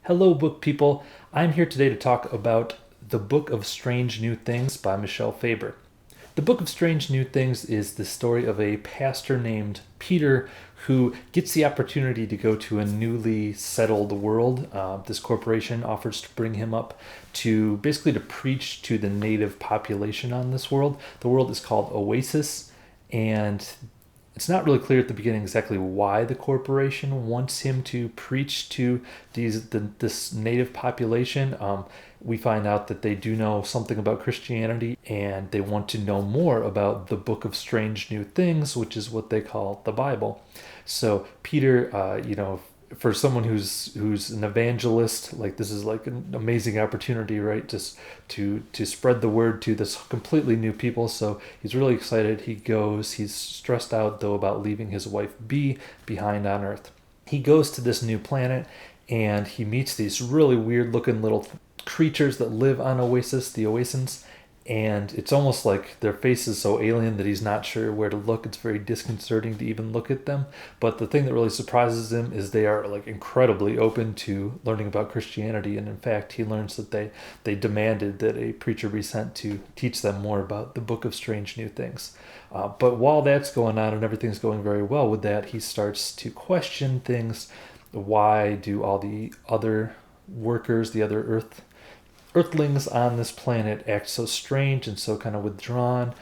Hello, book people. I'm here today to talk about The Book of Strange New Things by Michel Faber. The Book of Strange New Things is the story of a pastor named Peter who gets the opportunity to go to a newly settled world. This corporation offers to bring him up to basically to preach to the native population on this world. The world is called Oasis, and it's not really clear at the beginning exactly why the corporation wants him to preach to this native population. We find out that they do know something about Christianity and they want to know more about the Book of Strange New Things, which is what they call the Bible. So Peter, for someone who's an evangelist, like this is like an amazing opportunity, right? Just to spread the word to this completely new people. So he's really excited. He goes. He's stressed out though about leaving his wife B behind on Earth. He goes to this new planet and he meets these really weird looking little creatures that live on Oasis, the Oasins, and it's almost like their face is so alien that he's not sure where to look. It's very disconcerting to even look at them. But the thing that really surprises him is they are like incredibly open to learning about Christianity, and in fact he learns that they demanded that a preacher be sent to teach them more about the Book of Strange New Things. But while that's going on and everything's going very well with that, he starts to question things. Why do all the other workers, the other Earthlings on this planet act so strange and so kind of withdrawn?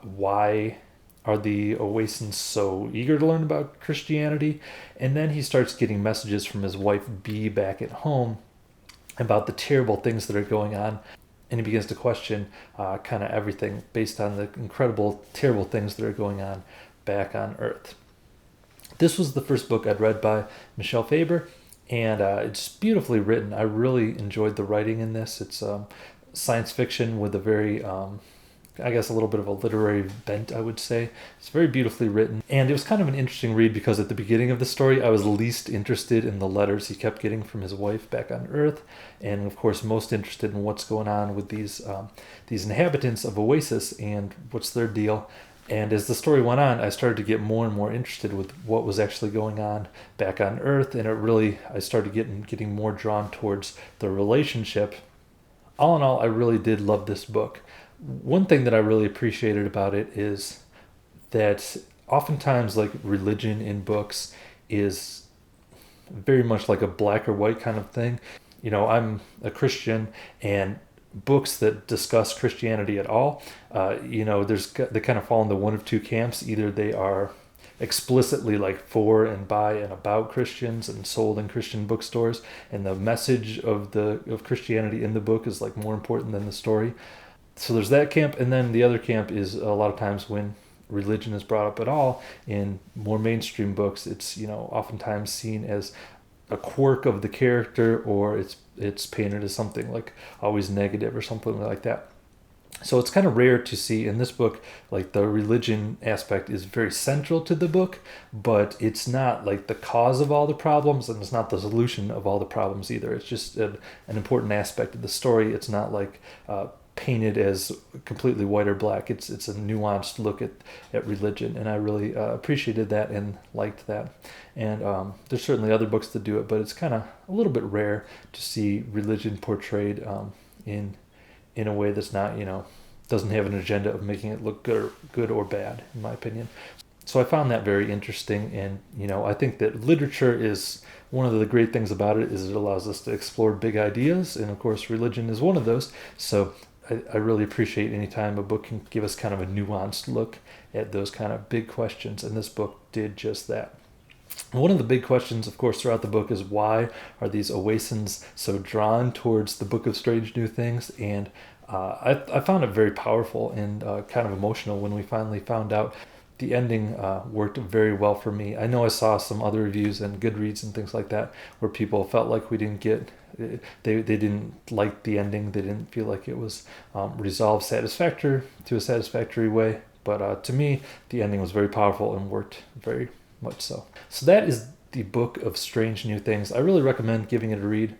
Why are the Oasins so eager to learn about Christianity? And then he starts getting messages from his wife B back at home about the terrible things that are going on. And he begins to question kind of everything based on the incredible, terrible things that are going on back on Earth. This was the first book I'd read by Michel Faber, and it's beautifully written. I really enjoyed the writing in this. It's science fiction with a very, I guess, a little bit of a literary bent, I would say. It's very beautifully written, and it was kind of an interesting read because at the beginning of the story, I was least interested in the letters he kept getting from his wife back on Earth, and of course, most interested in what's going on with these inhabitants of Oasis and what's their deal. And as the story went on, I started to get more and more interested with what was actually going on back on Earth, and I started getting more drawn towards the relationship. All in all, I really did love this book. One thing that I really appreciated about it is that oftentimes, like religion in books is very much like a black or white kind of thing. I'm a Christian, and books that discuss Christianity at all, they kind of fall into one of two camps. Either they are explicitly like for and by and about Christians and sold in Christian bookstores, and the message of Christianity in the book is like more important than the story. So there's that camp, and then the other camp is a lot of times when religion is brought up at all in more mainstream books, it's oftentimes seen as a quirk of the character, or it's painted as something like always negative or something like that. So it's kind of rare to see in this book, like the religion aspect is very central to the book, but it's not like the cause of all the problems, and it's not the solution of all the problems either. It's just an important aspect of the story. It's not like painted as completely white or black. It's a nuanced look at religion, and I really appreciated that and liked that. And there's certainly other books that do it, but it's kind of a little bit rare to see religion portrayed in a way that's not doesn't have an agenda of making it look good or bad, in my opinion. So I found that very interesting, and I think that literature is one of the great things about it is it allows us to explore big ideas, and of course religion is one of those. So I really appreciate any time a book can give us kind of a nuanced look at those kind of big questions, and this book did just that. One of the big questions, of course, throughout the book is why are these Oasins so drawn towards the Book of Strange New Things? And I found it very powerful and kind of emotional when we finally found out. The ending worked very well for me. I know I saw some other reviews and Goodreads and things like that where people felt like we didn't get they didn't like the ending. They didn't feel like it was resolved to a satisfactory way. But to me, the ending was very powerful and worked very much so. So that is the Book of Strange New Things. I really recommend giving it a read.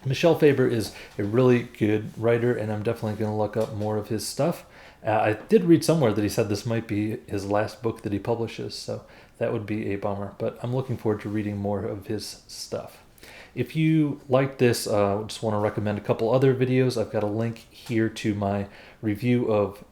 Michel Faber is a really good writer, and I'm definitely going to look up more of his stuff. I did read somewhere that he said this might be his last book that he publishes, so that would be a bummer. But I'm looking forward to reading more of his stuff. If you like this, just want to recommend a couple other videos. I've got a link here to my review of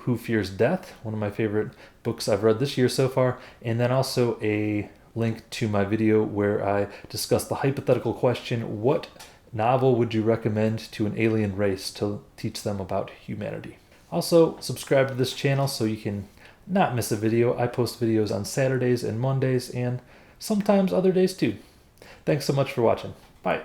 Who Fears Death, one of my favorite books I've read this year so far, and then also a link to my video where I discuss the hypothetical question, what novel would you recommend to an alien race to teach them about humanity? Also, subscribe to this channel so you can not miss a video. I post videos on Saturdays and Mondays and sometimes other days too. Thanks so much for watching. Bye.